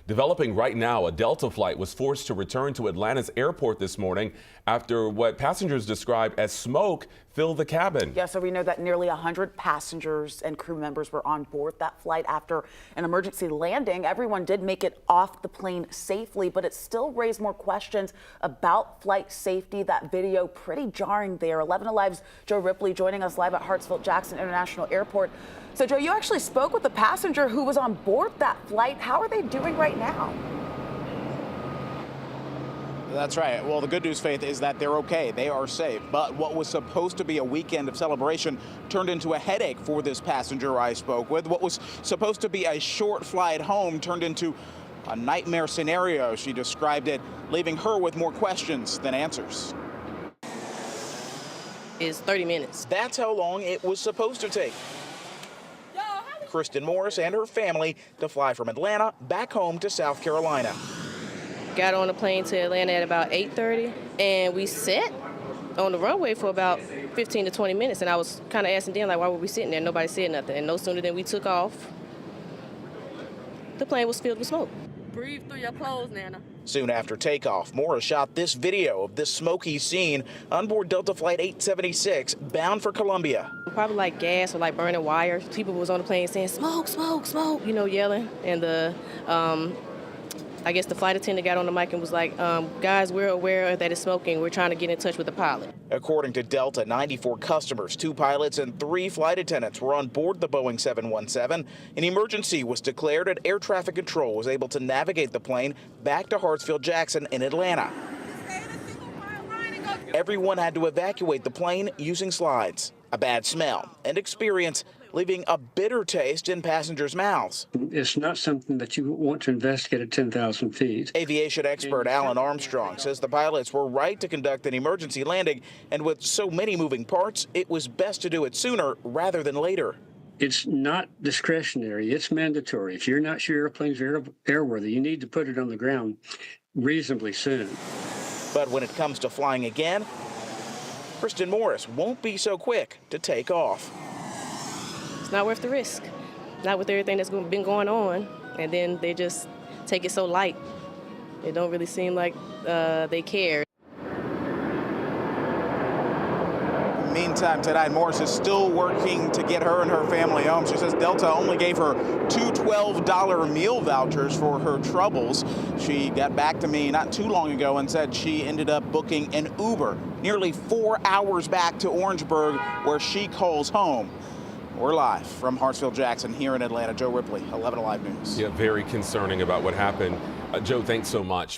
Developing right now, a Delta flight was forced to return to Atlanta's airport this morning after what passengers described as smoke filled the cabin. Yeah, so we know that nearly 100 passengers and crew members were on board that flight after an emergency landing. Everyone did make it off the plane safely, but it still raised more questions about flight safety. That video pretty jarring there. 11 Alive's Joe Ripley joining us live at Hartsfield-Jackson International Airport. So, Joe, you actually spoke with the passenger who was on board that flight. How are they doing right now? That's right. Well, the good news, Faith, is that they're okay. They are safe. But what was supposed to be a weekend of celebration turned into a headache for this passenger I spoke with. What was supposed to be a short flight home turned into a nightmare scenario. She described it, leaving her with more questions than answers. It's 30 minutes. That's how long it was supposed to take Kristen Morris and her family to fly from Atlanta back home to South Carolina. Got on the plane to Atlanta at about 8:30, and we sat on the runway for about 15 to 20 minutes, and I was kind of asking them, like, why were we sitting there? Nobody said nothing, and no sooner than we took off, the plane was filled with smoke. Breathe through your clothes, Nana. Soon after takeoff, Morris shot this video of this smoky scene on board Delta Flight 876 bound for Columbia. Probably like gas or like burning wires. People was on the plane saying, smoke, smoke, smoke, you know, yelling. And I guess the flight attendant got on the mic and was like, guys, we're aware that it's smoking. We're trying to get in touch with the pilot. According to Delta, 94 customers, 2 pilots, and 3 flight attendants were on board the Boeing 717. An emergency was declared and air traffic control was able to navigate the plane back to Hartsfield-Jackson in Atlanta. Everyone had to evacuate the plane using slides. A bad smell and experience leaving a bitter taste in passengers' mouths. It's not something that you want to investigate at 10,000 feet. Aviation expert Alan Armstrong says the pilots were right to conduct an emergency landing, and with so many moving parts, it was best to do it sooner rather than later. It's not discretionary, it's mandatory. If you're not sure your airplane's airworthy, you need to put it on the ground reasonably soon. But when it comes to flying again, Kristen Morris won't be so quick to take off. It's not worth the risk. Not with everything that's been going on. And then they just take it so light. It don't really seem like they care. Meantime, tonight, Morris is still working to get her and her family home. She says Delta only gave her 2 $12 meal vouchers for her troubles. She got back to me not too long ago and said she ended up booking an Uber nearly 4 hours back to Orangeburg, where she calls home. We're live from Hartsfield-Jackson here in Atlanta. Joe Ripley, 11 Alive News. Yeah, very concerning about what happened. Joe, thanks so much.